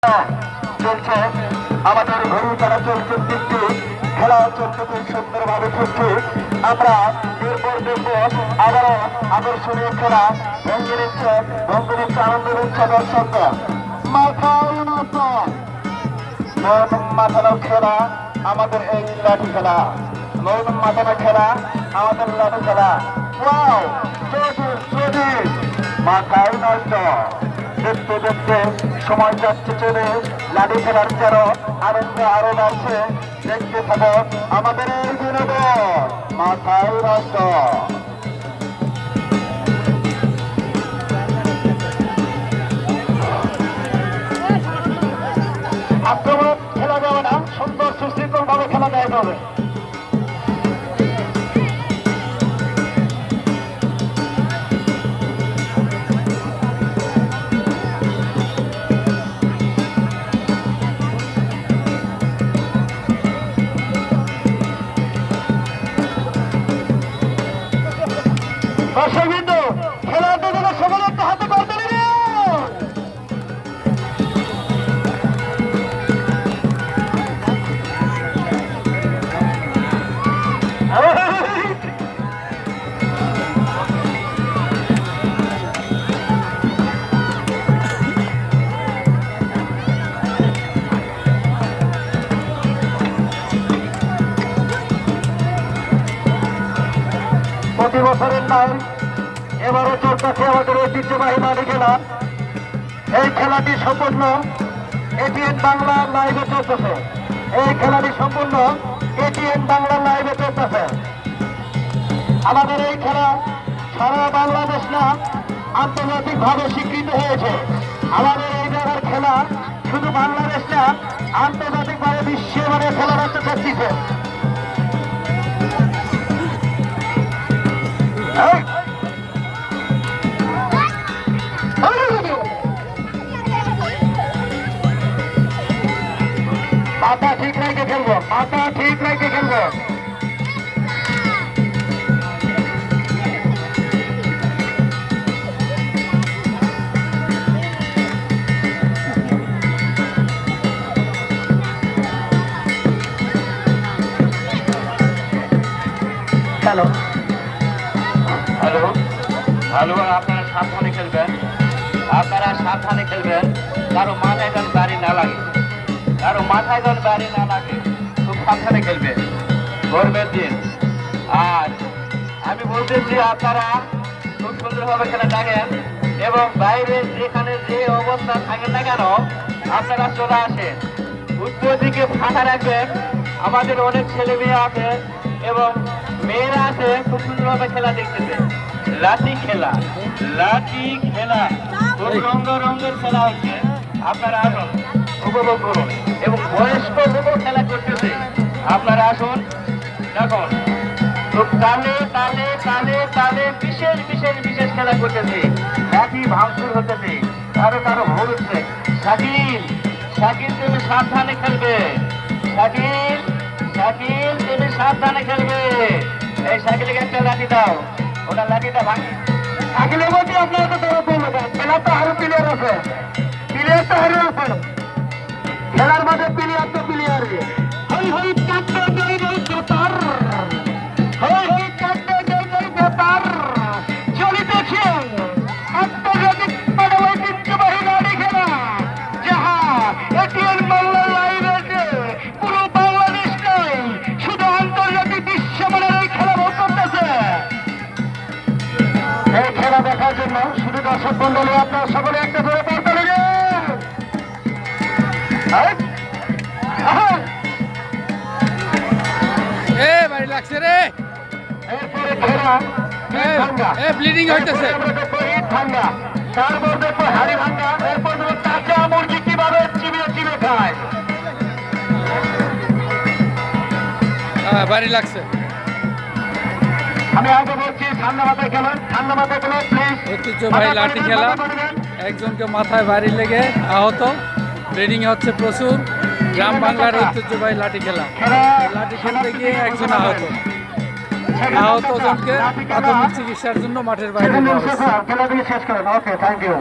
চলছে আমাদের ঘড়ি তারা চলছে দিকটি খেলা চলছে খুব সুন্দরভাবে চলছে। আমরা এরপর দেখবো আবারও আকর্ষণীয় খেলা ভঙ্গে দিচ্ছে আনন্দ দিচ্ছে দর্শকদের। মাথানো খেলা আমাদের এই লাঠি খেলা, নতুন মাথানো খেলা আমাদের লাঠি খেলা। মাথায় নষ্ট দেখতে দেখতে সময় যাচ্ছে চলে, লাঠি খেলার তেরো আনন্দ আরো বাড়ছে। দেখতে থাকো আমাদের এই বিনোদন মাথায় নষ্ট। আক্রমণ খেলা যাবে না, সুন্দর সুশৃঙ্খল ভাবে খেলা দেওয়া হবে। দর্শকবৃন্দ, খেলার জন্য সকলে একটা হাতে করতে প্রতি বছরের নয়, এবারও চলতেছে আমাদের ঐতিহ্যবাহী লাঠি খেলা। এই খেলাটি সম্পূর্ণ এটিএন বাংলা লাইভে চলতেছে। এই খেলাটি সম্পূর্ণ এটিএন বাংলা লাইভে চলতেছে। আমাদের এই খেলা সারা বাংলাদেশ না আন্তর্জাতিকভাবে স্বীকৃত হয়েছে। আমাদের এই জায়গার খেলা শুধু বাংলাদেশ না আন্তর্জাতিকভাবে বিশ্বে মানে খেলা রাখতে চাচ্ছিছে। মাথা ঠিক রেখে খেলবো, মাথা ঠিক রেখে খেলবো। হ্যালো হ্যালো হ্যালো, আপনারা সাবধানে খেলবেন, আপনারা সাবধানে খেলবেন। কারো মাথায় যেন বাড়ি না লাগে, কারো মাথায় যেন বাড়ি না লাগে, খুব সাবধানে খেলবেন গরমের দিন। আর আমি বলতেছি আপনারা খুব সুন্দরভাবে খেলা থাকেন এবং বাইরে যেখানে যে অবস্থা থাকেন না কেন আপনারা চলে আসেন। উত্তর দিকে ফাঁকা রাখবেন, আমাদের অনেক ছেলে মেয়ে আছে এবং মেয়েরা আছে খুব সুন্দরভাবে খেলা দেখতেছে। লাঠি খেলা, লাঠি খেলা খুব রঙের খেলা হচ্ছে। আপনারা আসুন, উপভোগ করুন এবং বয়স্ক লোকও খেলা করতেছে। আপনারা আসুন, দেখুন খুব তালে তালে তালে তালে বিশেষ বিশেষ বিশেষ খেলা করতেছে। লাঠি ভাঙচুর হতেছে, কারো কারো ভুল হচ্ছে। শাকিল, শাকিল তুমি সাবধানে খেলবে। শাকিল, শাকিল তুমি সাবধানে খেলবে। এই শাকিলকে একটা লাঠি দাও, ওটা লাঠিটা ভাঙি। শাকিলের মধ্যে আপনারা তো দৌড় করবেন, খেলা তো আরো প্লেয়ার আছে, প্লেয়ার তো হারিয়ে আছেন। খেলার মাঝে প্লেয়ার তো প্লেয়ার। হই হই কাটতে যাই যাই বেতার, হই হই কাটতে যাই যাই বেতার। চলি দেখি আন্তর্জাতিক মানে ঐতিহ্যবাহী লাঠি খেলা, যাহা এটিএন বাংলা লাইভে পুরো বাংলাদেশ নয় শুধু আন্তর্জাতিক বিশ্বমানের এই খেলা ভোগ করতেছে। এই খেলা দেখার জন্য শুধু দর্শক মন্ডলী আপনার সকলে একটা ধরে পড়তে লেগে বাড়ি লাগছে রে। এরপরে খেলা ভাঙ্গা, ব্লিডিং হইতেছে। ভাঙ্গা, তারপর দেখবো হাড়ি ভাঙ্গা, এরপর দেখবো কাঁচা মুরগি কিভাবে চিবিয়ে চিবিয়ে খায়। বাড়ি লাগছে। আমি আগে বলছি ঠান্ডা মাথায় খেলেন, ঠান্ডা মাথায় খেলেন প্লিজ। ঐতিহ্যবাহী লাঠি খেলা, একজনকে মাথায় বাড়ি লেগে আহত, ব্লিডিং হচ্ছে প্রচুর। গ্রাম বাংলার ঐতিহ্যবাহী লাঠি খেলা, লাঠি খেলতে গিয়ে একজন আহত। আহতজনকে প্রাথমিক চিকিৎসার জন্য মাঠের বাইরে নেওয়া হয়েছে। খেলা দিয়ে শেষ করেন। ওকে, থ্যাংক ইউ।